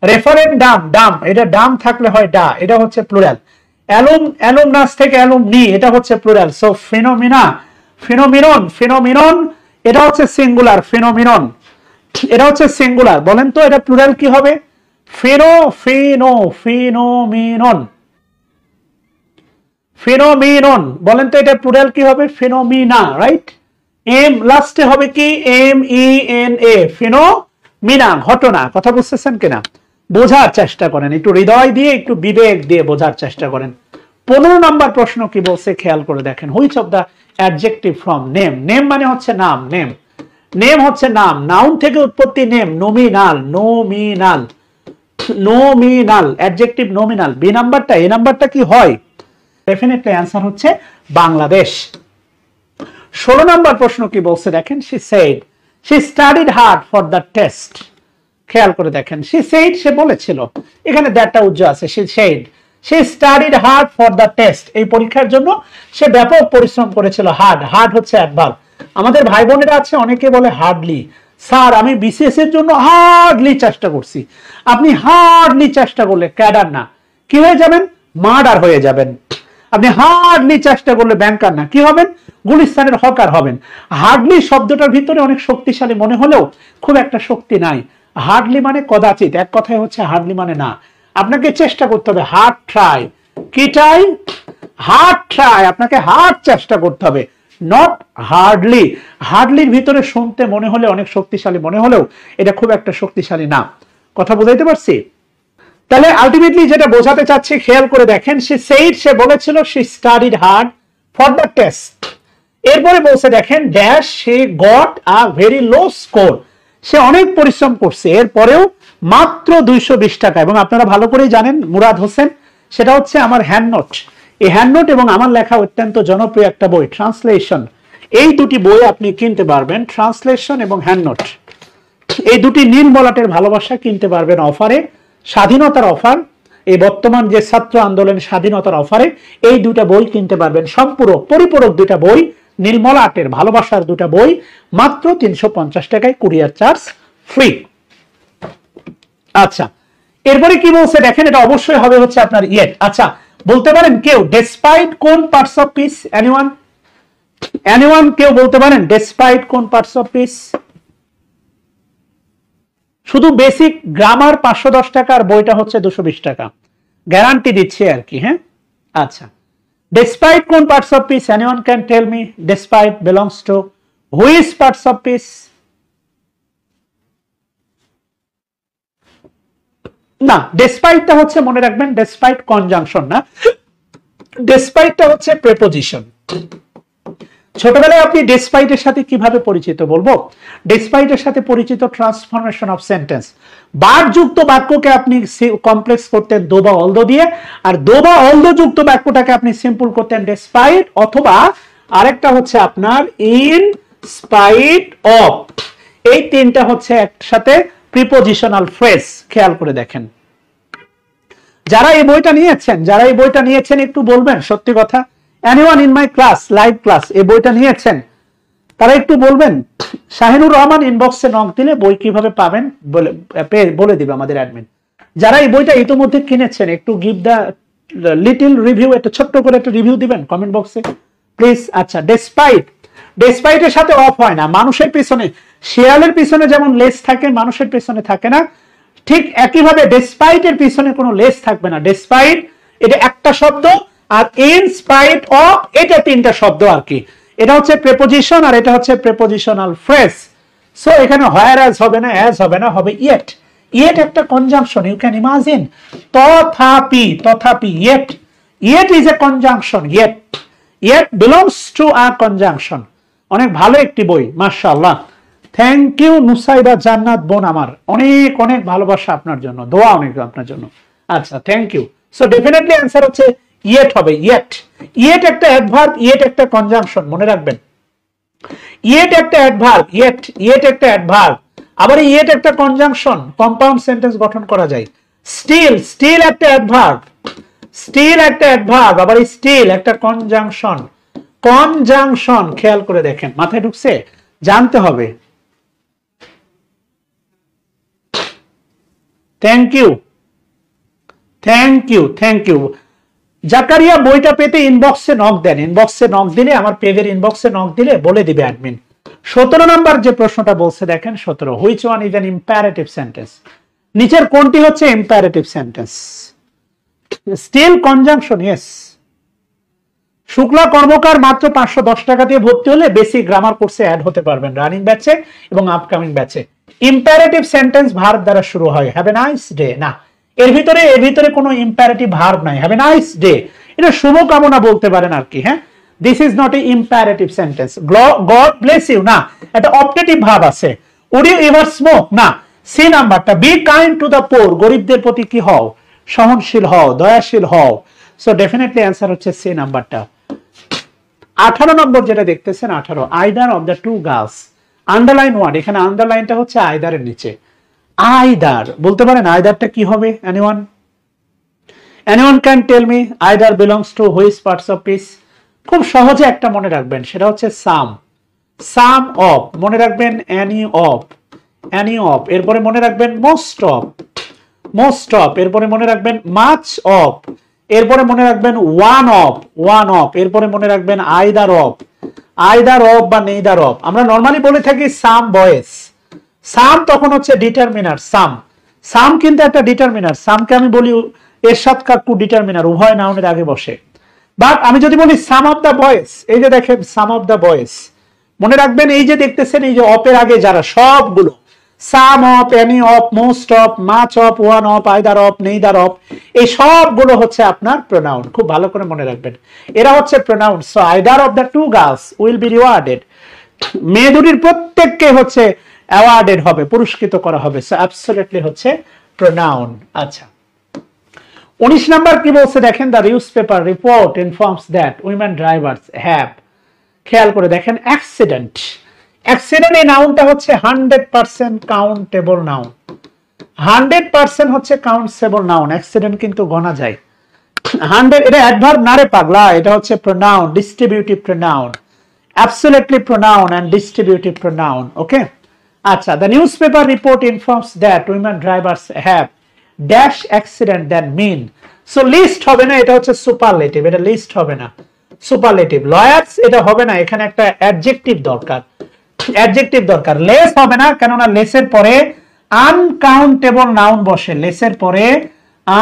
রেফারেন্ডাম, ডাম, এটা ডাম থাকলে হয় ডা, এটা হচ্ছে প্লুরাল। অ্যালুম, অ্যালুমনাস থেকে অ্যালুমনি, এটা হচ্ছে plural. So phenomena, phenomenon, phenomenon এটা হচ্ছে সিঙ্গুলার, ফিনোমিনন এটা হচ্ছে সিঙ্গুলার। বলেন তো এটা প্লুরাল কি হবে? Fino, Fino, phenomenon, phenomenon. বলেন তো এটা প্লুরাল কি হবে? Phenomena, right? এম লাস্টে হবে কি? MENA, ফিনোমিনা, ঘটনা। কথা বুঝতেছেন কিনা? বোঝার চেষ্টা করেন, একটু হৃদয় দিয়ে, একটু বিবেক দিয়ে বোঝার চেষ্টা করেন। 15 নম্বর প্রশ্ন কি বলছে খেয়াল করে দেখেন, which of the adjective from name. Name মানে হচ্ছে নাম, নেম, নেম হচ্ছে নাম, নাউন থেকে উৎপত্তি name, nominal, nominal, nominal, adjective nominal. B নাম্বারটা, এ নাম্বারটা কি হয়? ডেফিনেটলি অ্যান্সার হচ্ছে বাংলাদেশ। 16 নম্বর প্রশ্ন কি বলছে দেখেন, she said she studied hard for the test। খেয়াল করে দেখেন, she said সে বলেছিল, এখানে দ্যাটটা উজ্জ্বল আছে, she said she studied hard for the test, এই পরীক্ষার জন্য সে ব্যাপক পরিশ্রম করেছিল। হার্ড হচ্ছে অ্যাডভার্ব। আমাদের ভাই বোনেরা আছে অনেকে বলে হার্ডলি, স্যার আমি বিসিএস এর জন্য হার্ডলি চেষ্টা করছি। আপনি হার্ডলি চেষ্টা করলে ক্যাডার না, কি হয়ে যাবেন? মার্ডার হয়ে যাবেন। আপনি হার্ডলি চেষ্টা করলে ব্যাংকার না, কি হবেন? গুলিস্তানের হকার হবেন। হার্ডলি শব্দটার ভিতরে অনেক শক্তিশালী মনে হলেও খুব একটা শক্তি নাই। হার্ডলি মানে কদাচিৎ, এক কথায় হচ্ছে হার্ডলি মানে না। আপনাকে চেষ্টা করতে হবে, হার্ড ট্রাই। কি ট্রাই? Hard try. আপনাকে হার্ড চেষ্টা করতে হবে, নট হার্ডলি। হার্ডলির ভিতরে শুনতে মনে হলে অনেক শক্তিশালী মনে হলেও এটা খুব একটা শক্তিশালী না। কথা বুঝাইতে পারছি? তাহলে আলটিমেটলি যেটা বোঝাতে চাচ্ছি খেয়াল করে দেখেন, সে সেইড সে বলেছিল she studied hard for the test। এরপরে বলছে দেখেন dash she got a very low score, সে অনেক পরিশ্রম করছে এরপরেও মাত্র 220 টাকা। এবং আপনারা ভালো করেই জানেন মুরাদ হোসেন, সেটা হচ্ছে আমার হ্যান্ড নোট। এই হ্যান্ড নোট এবং আমার লেখা অত্যন্ত জনপ্রিয় একটা বই ট্রান্সলেশন, এই দুটি বই আপনি কিনতে পারবেন, ট্রান্সলেশন এবং হ্যান্ড নোট। এই দুটি নীল মলাটের ভালোবাসা কিনতে পারবেন অফারে, স্বাধীনতার অফার, এই বর্তমান যে ছাত্র আন্দোলন স্বাধীনতার অফারে এই দুটা বই কিনতে পারবেন, সম্পূরক পরিপূরক দুটা বই, নীলমলা আর্টের ভালোবাসার দুটা বই, মাত্র 350 টাকায়, কুরিয়ার চার্জ ফ্রি। আচ্ছা, এরপরে কি বলছে দেখেন, এটা অবশ্যই হবে হচ্ছে আপনার ইয়েট। আচ্ছা, বলতে পারেন কেউ ডেসপাইট কোন পার্টস অফ পিস? এনিওয়ান কেউ বলতে পারেন ডেসপাইট কোন পার্টস অফ পিস? শুধু বেসিক গ্রামার 510 টাকার বইটা হচ্ছে 220 টাকা, গ্যারান্টি দিচ্ছি আর কি। হ্যাঁ, আচ্ছা, despite কোন parts of peace? Anyone can tell me? Despite belongs to which parts of peace? না, despite টা হচ্ছে মনে রাখবেন despite কনজাংশন না, despite টা হচ্ছে প্রেপোজিশন। ছোটবেলায় আপনি despite এর সাথে কিভাবে পরিচিত বলবো? despite এর সাথে পরিচিত ট্রান্সফরমেশন অফ সেন্টেন্স। বার যুক্ত বাক্যকে আপনি কমপ্লেক্স করতেন দো বা অলদো দিয়ে, আর দো বা অলদো যুক্ত বাক্যটাকে আপনি সিম্পল করতেন despite, অথবা আরেকটা হচ্ছে আপনার ইন স্পাইট অফ। এই তিনটা হচ্ছে একসাথে প্রিপোজিশনাল ফ্রেজ। খেয়াল করে দেখেন, যারা এই বইটা নিয়েছেন একটু বলবেন সত্যি কথা। Anyone in my class, live class, এই বইটা নিয়েছেন তারা একটু বলবেন। শাহিনুর রহমান ইনবক্সে নক দিলে বই কিভাবে পাবেন বলে দিবে আমাদের অ্যাডমিন। যারা এই বইটা ইতিমধ্যে কিনেছেন একটু গিভ দা লিটল রিভিউ, একটা ছোট্ট করে একটা রিভিউ দিবেন কমেন্ট বক্সে প্লিজ। আচ্ছা, ডেসপাইট এর সাথে অফ হয় না। মানুষের পিছনে, শেয়ালের পিছনে যেমন লেস থাকে মানুষের পিছনে থাকে না, ঠিক একইভাবে ডেসপাইট এর পিছনে কোনো লেস থাকবে না। ডেসপাইট এটা একটা শব্দ, আর ইন স্পাইট অফ এটা তিনটা শব্দ আর কি। এটা হচ্ছে প্রেপোজিশন আর এটা হচ্ছে প্রেপোজিশনাল ফ্রেজ। সো এখানে হোয়ার অ্যাজ হবে না, অ্যাজ হবে না, হবে ইয়েট। ইয়েট একটা কনজাংশন, ইউ ক্যান ইমাজিন। তথাপি, yet is a conjunction. Yet belongs to a conjunction. অনেক ভালো একটি বই, মাশাআল্লাহ। থ্যাংক ইউ নুসাইবা জান্নাত বোন, আমার অনেক অনেক ভালোবাসা আপনার জন্য, দোয়া অনেক আপনার জন্য। আচ্ছা, thank you. So definitely answer হচ্ছে ইয়েট হবে। ইয়েট একটা অ্যাডভার্ব, ইয়েট একটা কনজাংশন, মনে রাখবেন। ইয়েট একটা অ্যাডভার্ব, ইয়েট একটা অ্যাডভার্ব, আবার ইয়েট একটা কনজাংশন, কম্পাউন্ড সেন্টেন্স গঠন করা যায়। স্টিল একটা অ্যাডভার্ব, আবার স্টিল একটা কনজাংশন। খেয়াল করে দেখেন, মাথায় ঢুকছে? জানতে হবে। Thank you. জাকারিয়া বইটা পেতে ইনবক্সে নক দেন। ইনবক্সে নক দিলে, আমার পেজের ইনবক্সে নক দিলে বলে দিবে অ্যাডমিন। 17 নম্বর যে প্রশ্নটা বলছে দেখেন, 17, which one is an imperative sentence? নিচের কোনটি হচ্ছে imperative sentence? Still conjunction, yes. Shukla Karmakar মাত্র 510 টাকা দিয়ে ভর্তি হলে বেসিক গ্রামার কোর্সে অ্যাড হতে পারবেন, রানিং ব্যাচে এবং আপকামিং ব্যাচে। ইম্পারেটিভ সেন্টেন্স ভার্ব দ্বারা শুরু হয়, হ্যাভ এ নাইস ডে। না, এর ভিতরে কোনো ইম্পারেটিভ ভার্ব নাই। হ্যাভ এ নাইস ডে এটা শুভকামনা বলতে পারেন আর কি। হ্যাঁ, this is not a imperative sentence. God bless you, না, এটা অপটেটিভ ভার্ব আছে। Would you ever smoke? না। সি নাম্বারটা, be kind to the poor, গরিবদের প্রতি কি হও? সহনশীল হও, দয়াশীল হও। সো ডেফিনেটলি অ্যান্সার হচ্ছে সি নাম্বারটা। 18 নম্বর যেটা দেখতেছেন 18, either of the two girls, underline word, এখানে আন্ডারলাইনটা হচ্ছে আইদারের নিচে। আইদার বলতে পারেন, আইদারটা কি হবে? Anyone can tell me either belongs to which parts of speech? খুব সহজে একটা মনে রাখবেন, সেটা হচ্ছে সাম। সাম অফ মনে রাখবেন, এনি অফ, এরপরে মনে রাখবেন মোস্ট অফ, এরপরে মনে রাখবেন মাচ অফ, এরপরে মনে রাখবেন ওয়ান অফ, এরপরে মনে রাখবেন আইদার অফ বা নেইদার অফ। আমরা নরমালি বলে থাকি সাম বয়েজ, সাম তখন হচ্ছে ডিটারমিনার, সাম কিন্তু একটা ডিটারমিনার, সামকে আমি বলি এরশাদ কাকু ডিটারমিনার, উভয় নাউনের আগে বসে। বাট আমি যদি বলি সাম অফ দা বয়েজ, এই যে দেখেন সাম অফ দা বয়েজ, মনে রাখবেন এই যে দেখতেছেন এই যে অপের আগে যারা সবগুলো, some of, any of, most of, much of, one of, either of, neither of, এই সবগুলো হচ্ছে আপনার প্রোনাউন। খুব ভালো করে মনে রাখবেন, এরা হচ্ছে pronoun. So either of the two girls will be rewarded, মেয়ে দুটির প্রত্যেককে হচ্ছে অ্যাওয়ার্ডেড হবে, পুরস্কৃত করা হবে। সো অ্যাবসলিউটলি হচ্ছে প্রোনাউন। আচ্ছা, 19 নাম্বার কি বলছে দেখেন, the newspaper report informs that women drivers have, খেয়াল করে দেখেন, অ্যাক্সিডেন্ট, এই নাউনটা হচ্ছে 100% কাউন্টেবল নাউন, 100% হচ্ছে কাউন্টেবল নাউন। অ্যাক্সিডেন্ট কিন্তু গণা যায়। 100 এটা অ্যাডভার্ব না রে পাগলা, এটা হচ্ছে pronoun, distributive pronoun, absolutely pronoun and distributive pronoun. Okay, আচ্ছা, the newspaper report informs that women drivers have dash accident than men. So least হবে না, এটা হচ্ছে সুপারলেটিভ, এটা লিস্ট হবে না, সুপারলেটিভ। লয়ার্স এটা হবে না, এখানে একটা অ্যাডজেক্টিভ দরকার, লেস হবে না, কেননা লেসের পরে আনকাউন্টেবল নাউন বসে, লেসের পরে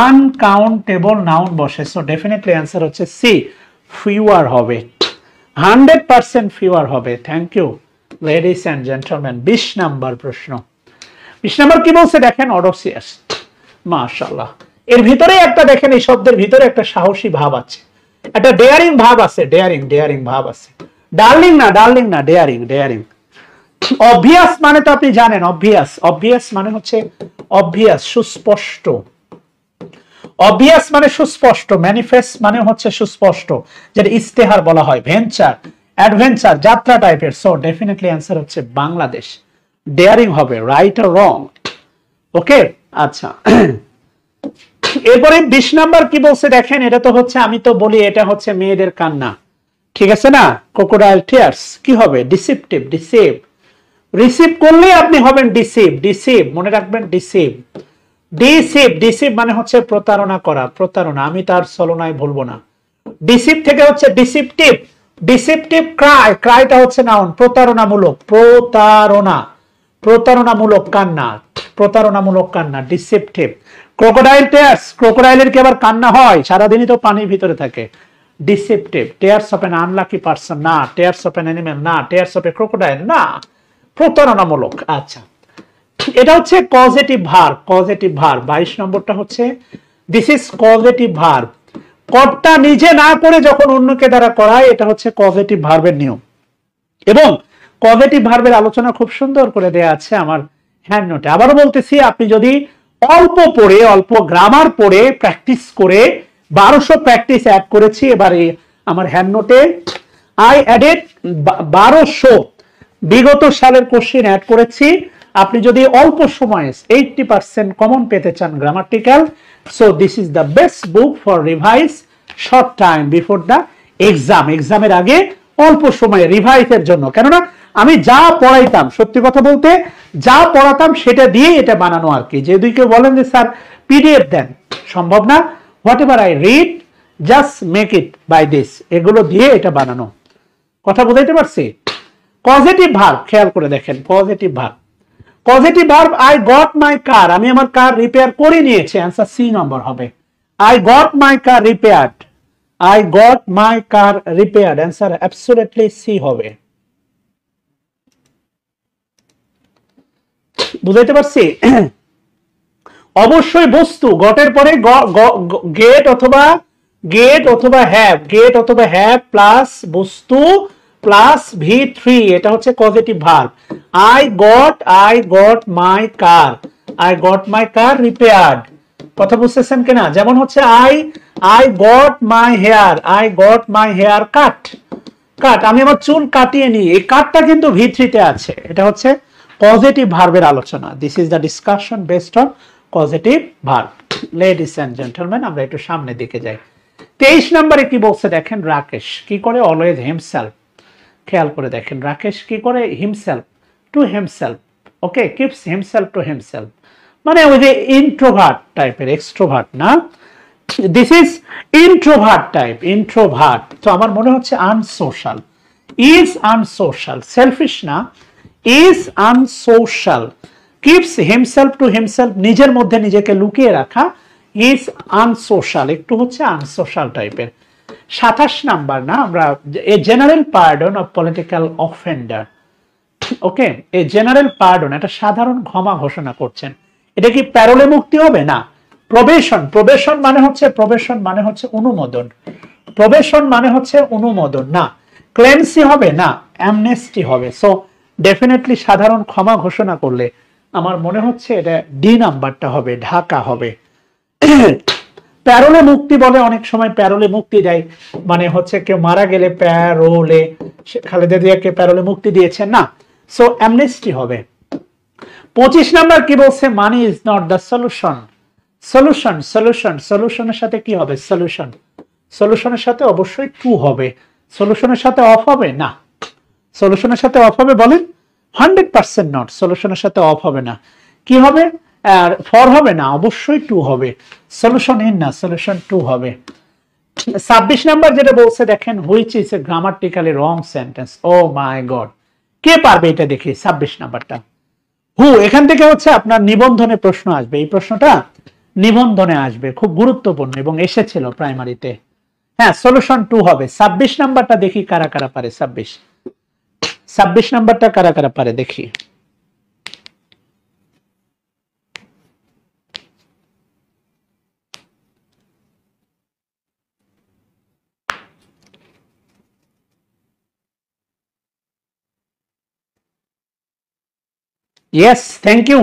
আনকাউন্টেবল নাউন বসে। সো ডেফিনেটলি অ্যান্সার হচ্ছে সি, ফিউয়ার হবে, 100% ফিউয়ার হবে। Thank you ladies and gentleman. 20 number প্রশ্ন, 20 নাম্বার কি বলছে দেখেন, অডোসিয়াস, মাশাআল্লাহ। এর ভিতরে একটা দেখেন, এই শব্দের ভিতরে একটা সাহসী ভাব আছে, একটা ডেয়ারিং ভাব আছে, ডেয়ারিং ভাব আছে। ডার্লিং না, ডেয়ারিং। অবভিয়াস মানে তো আপনি জানেন, অবভিয়াস মানে হচ্ছে অবভিয়াস, সুস্পষ্ট। অবভিয়াস মানে সুস্পষ্ট, ম্যানিফেস্ট মানে হচ্ছে সুস্পষ্ট, যেটা ইস্তেহার বলা হয়। ভেঞ্চার, অ্যাডভেঞ্চার, যাত্রা টাইপের। সো ডেফিনেটলি অ্যান্সার হচ্ছে বাংলাদেশ। ডেয়ারিং হবে, রাইট অর রং? ওকে, আচ্ছা। এরপরে 20 নাম্বার কি বলছে দেখেন, এটা তো হচ্ছে, আমি তো বলি এটা হচ্ছে মেয়েদের কান্না, ঠিক আছে না? ক্রোকোডাইল টিয়ার্স কি হবে? ডিসিপটিভ, ডিসিভ। রিসিভ করলে আপনি হবেন ডিসিভ, মনে রাখবেন ডিসিভ মানে হচ্ছে প্রতারণা করা, প্রতারণা। আমি তার ছলনায় ভুলবো না। ডিসিভ থেকে হচ্ছে ডিসিপটিভ ক্রাইটা হচ্ছে নাউন, প্রতারণামূলক কান্না, ডিসিপটিভ। ক্রোকোডাইল টিয়ার্স, ক্রোকোডাইলের কি আবার কান্না হয়? সারাদিনই তো পানির ভিতরে থাকে। Deceptive. Tears of an unlucky person না, টিয়ার্স অফ এন অ্যানিমেল না, টিয়ার্স অফ এ ক্রোকোডাইল না, প্রতারণামূলক। আচ্ছা, এটা হচ্ছে কজেটিভ ভার্ব, 22 নম্বরটা হচ্ছে দিস ইজ কজেটিভ ভার্ব। কর্তা নিজে না করে যখন অন্যকে দ্বারা করায়, এটা হচ্ছে কজেটিভ ভার্বের নিয়ম। এবং কজেটিভ ভার্বের আলোচনা খুব সুন্দর করে দেয়া আছে আমার হ্যান্ড নোটে। আবারও বলতেছি, আপনি যদি অল্প গ্রামার পড়ে প্র্যাকটিস করে, 1200 প্র্যাকটিস অ্যাড করেছি এবারে আমার হ্যান্ড নোটে। আই অ্যাডেড 1200 বিগত সালের কোশ্চেন অ্যাড করেছি। আপনি যদি অল্প সময়ে 80% কমন পেতে চান grammatical, so this is the best book for revise short time before the exam. এক্সামের আগে অল্প সময়ে রিভাইজের জন্য, কেননা আমি যা পড়াইতাম, সত্যি কথা বলতে যা পড়াতাম সেটা দিয়ে এটা বানানো আর কি। যদি কেউ বলেন যে স্যার পিডিএফ দেন, সম্ভব না। Whatever I read, just make it by this, এগুলো দিয়ে এটা বানানো। কথা বুঝাইতে পারছি? পজিটিভ ভার্ব, খেয়াল করে দেখেন, positive verb. I got my car, আমি আমার কার রিপেয়ার করে নিয়েছি। অ্যান্সার সি নম্বর হবে। I got my car repaired, answer absolutely C হবে। বুঝাইতে পারছি? অবশ্যই বস্তু, গটের পরে গেট অথবা হ্যাভ প্লাস বস্তু প্লাস V3, এটা হচ্ছে positive verb. I got my car repaired, কথা বুঝতেছেন কিনা? যেমন হচ্ছে I got my hair cut, আমি আমার চুল কাটিয়ে নিই, এই কাটটা কিন্তু V3 তে আছে। এটা হচ্ছে পজিটিভ ভার্বের আলোচনা। This is the discussion based on positive verb. Ladies and gentleman, আমরা একটু সামনের দিকে যাই। 23 নম্বরে কি বলছে দেখেন, রাকেশ কি করে? Always himself. খেয়াল করে দেখেন, রাকেশ কি করে? Himself to himself. Okay, keeps himself to himself, মানে ওই যে ইন্ট্রোভার্ট টাইপের, এক্সট্রোভার্ট না। This is introvert type, introvert. তো আমার মনে হচ্ছে আনসোশ্যাল, ইজ আনসোশ্যাল, সেলফিশ না, is unsocial. Keeps himself to himself, নিজের মধ্যে নিজেকে লুকিয়ে রাখা, ইজ আনসোশ্যাল, একটু হচ্ছে আনসোশ্যাল টাইপের। 27 নাম্বার না, আমরা a general pardon of political offender. Okay, a general pardon, এটা সাধারণ ক্ষমা ঘোষণা করছেন। এটা কি প্যারোলে মুক্তি হবে? না। প্রবেশন, প্রবেশন মানে হচ্ছে অনুমোদন, প্রবেশন মানে হচ্ছে অনুমোদন, না। ক্লেমসি হবে? না, অ্যামনেস্টি হবে। সো ডেফিনেটলি সাধারণ ক্ষমা ঘোষণা করলে আমার মনে হচ্ছে এটা ডি নাম্বারটা হবে, ঢাকা হবে। প্যারোলে মুক্তি বলে, অনেক সময় প্যারোলে মুক্তি দেয়, মানে হচ্ছে কেউ মারা গেলে প্যারোলে, খালেদা জিয়াকে প্যারোলে মুক্তি দিয়েছেন না। সো অ্যামনেস্টি হবে। 25 নাম্বার কি বলছে? Money is not the solution. Solution, solution, সলিউশনের সাথে কি হবে? সলিউশন, সলিউশনের সাথে অবশ্যই টু হবে। সলিউশনের সাথে অফ হবে? না। সলিউশনের সাথে অফ হবে বলেন? 100% নট, সলিউশনের সাথে অফ হবে না। কি হবে? ফর হবে? না, অবশ্যই টু হবে। সলিউশন ইন না, সলিউশন টু হবে। 26 নাম্বার যেটা বলছে দেখেন, which is a grammatically wrong sentence. Oh my god, কে পারবে এটা দেখি? 26 নাম্বারটা হু, এখান থেকে হচ্ছে আপনার নিবন্ধনে প্রশ্ন আসবে। এই প্রশ্নটা নিবন্ধনে আসবে, খুব গুরুত্বপূর্ণ এবং এসেছিল প্রাইমারিতে। হ্যাঁ, সলিউশন টু হবে। 26 নাম্বারটা দেখি কারা কারা পারে। 26 নাম্বারটা কারা কারা পারে দেখি। Yes, thank you.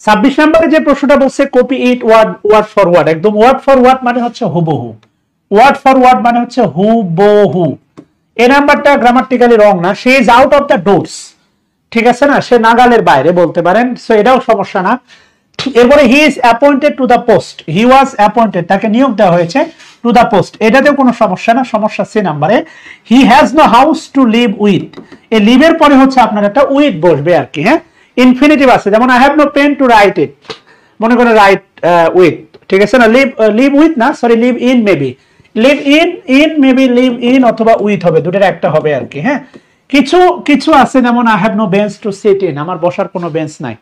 26 নম্বরে যে প্রশ্নটা বলছে, copy it word for word, একদম ওয়ার্ড ফর ওয়ার্ড মানে হচ্ছে হুবহু, ওয়ার্ড ফর ওয়ার্ড মানে হচ্ছে হুবহু। এই নাম্বারটা গ্রামাটিক্যালি রং না। She is out of the doors, ঠিক আছে না, সে নাগালের বাইরে বলতে পারেন, সো এটাও সমস্যা না। এরপরে he is appointed to the post, he was appointed, তাকে নিয়োগ দেওয়া হয়েছে, টু দ্য পোস্ট, এটাতেও কোনো সমস্যা না। সমস্যা সি নাম্বারে, he has no house to live with, এই লিভের পরে হচ্ছে আপনার একটা উইথ বসবে আর কি। হ্যাঁ, ইনফিনিটিভ আছে, যেমন I have no pen to write it, মনে করে রাইট উইথ, ঠিক আছে না। লিভ উইথ না, sorry, live in maybe, live in maybe, live in অথবা উইথ হবে, দুটোর একটা হবে আর কি। হ্যাঁ, কিছু আছে যেমন I have no bench to sit in, আমার বসার কোনো বেঞ্চ নাই,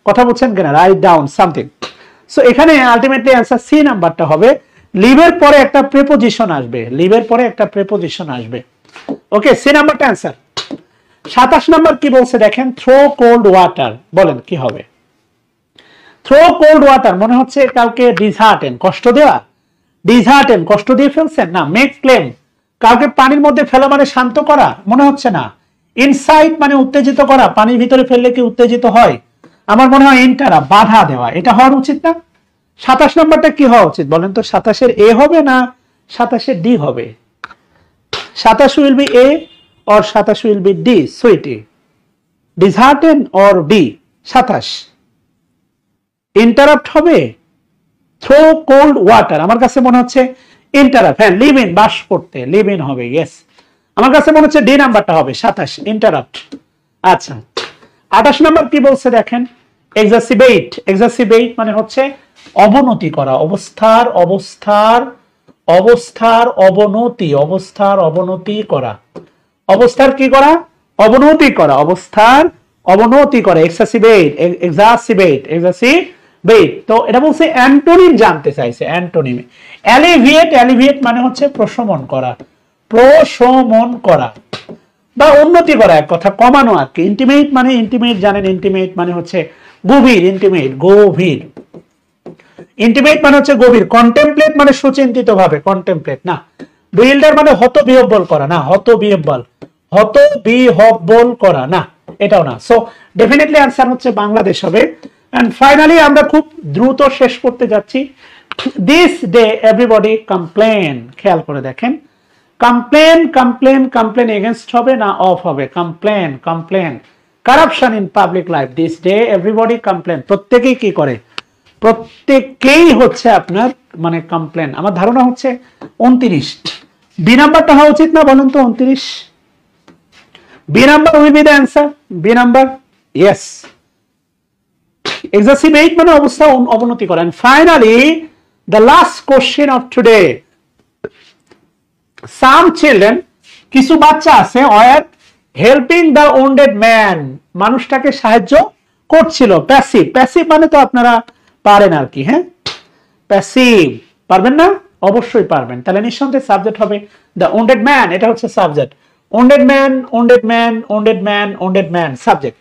কথা বলছেন কিনা, রাইট ডাউন সামথিং। সো এখানে আলটিমেটলি অ্যান্সার সি নাম্বারটা হবে। লিভের পরে একটা প্রিপোজিশন আসবে, লিভের পরে একটা প্রিপোজিশন আসবে। ওকে, সি নাম্বারটা অ্যান্সার। 27 নাম্বার কি বলছে দেখেন, থ্রো কোল্ড ওয়াটার, বলেন কি হবে? থ্রো কোল্ড ওয়াটার মনে হচ্ছে কাউকে ডিসহার্টেন, কষ্ট দেওয়া, ডিসহার্টেন কষ্ট দিয়ে ফেলছেন না। মেক ক্লেম, কাউকে পানির মধ্যে ফেলা মানে শান্ত করা, মনে হচ্ছে না। ইনসাইট মানে উত্তেজিত করা, পানির ভিতরে ফেললে কি উত্তেজিত হয়? আমার মনে হয় ইন্টারা, বাধা দেওয়া, এটা হওয়ার উচিত না। 27 নম্বরটা কি হওয়া উচিত বলেন তো? 27-এর এ হবে না 27-এর ডি হবে? 27 will B A or 27 will be D, sweetie. Dishearten or D, 27 interrupt হবে। থ্রো কোল্ড ওয়াটার আমার কাছে মনে হচ্ছে ইন্টারাপ্ট। হ্যাঁ, লিভ ইন, বাস করতে, লিভ ইন হবে। ইয়েস, আমার কাছে মনে হচ্ছে ডি নাম্বারটা হবে 27, ইন্টারাপ্ট। আচ্ছা, 28 নাম্বার কি বলছে দেখেন, এক্সাসিবেট, এক্সাসিবেট মানে হচ্ছে অবনতি করা, অবস্থার অবনতি করা, অবস্থার কি করা? অবনতি করা, অবস্থার অবনতি করা, এক্সাসিবেট, এক্সাসিবেট। তো এটা বলছে অ্যান্টোনিম জানতে চাইছে, অ্যান্টোনিম। অ্যালিভিয়েট মানে হচ্ছে প্রশমন করা, প্রশমন করা বা উন্নতি করা, এক কথা কমানো আর কি। ইন্টিমেট মানে, ইন্টিমেট জানেন, ইন্টিমেট মানে হচ্ছে গভীর, ইন্টিমেট গভীর, ইন্টিমেট মানে হচ্ছে গভীর। কন্টেমপ্লেট মানে সুচিন্তিত ভাবে, কন্টেমপ্লেট না। বিল্ডার মানে হতবিহ্বল করা, না, হতবিহ্বল করা না, এটাও না। সো ডেফিনেটলি আনসার হচ্ছে বাংলাদেশ হবে। এন্ড ফাইনালি আমরা খুব দ্রুত শেষ করতে যাচ্ছি। দিস ডে এভরিবডি কমপ্লেন, খেয়াল করে দেখেন, কমপ্লেন কমপ্লেন কমপ্লেন এগেনস্ট হবে না অফ হবে? Complain complain, corruption in public life, this day everybody complain, প্রত্যেকেই কি করে? প্রত্যেকেই হচ্ছে আপনার মানে কমপ্লেন। আমার ধারণা হচ্ছে 29 বি নাম্বারটা হওয়া উচিত না, বলুন তো? 29 B number will be the answer, B number, yes. Exacerbate মানে অবস্থা অবনতি করেন। Finally the last question of today, some children, কিছু বাচ্চা আছে, were helping the wounded man, মানুষটাকে সাহায্য করছিল। প্যাসিভ, প্যাসিভ মানে তো আপনারা পারেন আর কি, হ্যাঁ? প্যাসিভ পারবেন না? অবশ্যই পারবেন। তাহলে নিঃসন্দেহে সাবজেক্ট হবে দ্য ওন্ডেড ম্যান, এটা হচ্ছে subject. Wounded man, wounded man, wounded man, wounded man, subject.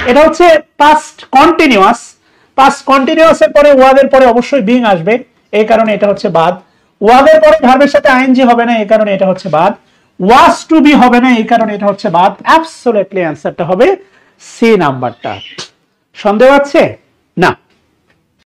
এটা হচ্ছে পাস্ট কন্টিনিউয়াস। পাস্ট কন্টিনিউয়াস এর পরে ওয়াজ এর পরে অবশ্যই বিং আসবে, এই কারণে এটা হচ্ছে বাদ। ওয়াজ এর পরে ভার্বের সাথে আইএনজি হবে না, এই কারণে এটা হচ্ছে বাদ। ওয়াজ টু বি হবে না, এই কারণে এটা হচ্ছে বাদ। অ্যাবসলিউটলি অ্যান্সারটা হবে সি নাম্বারটা। সন্দেহ আছে? না।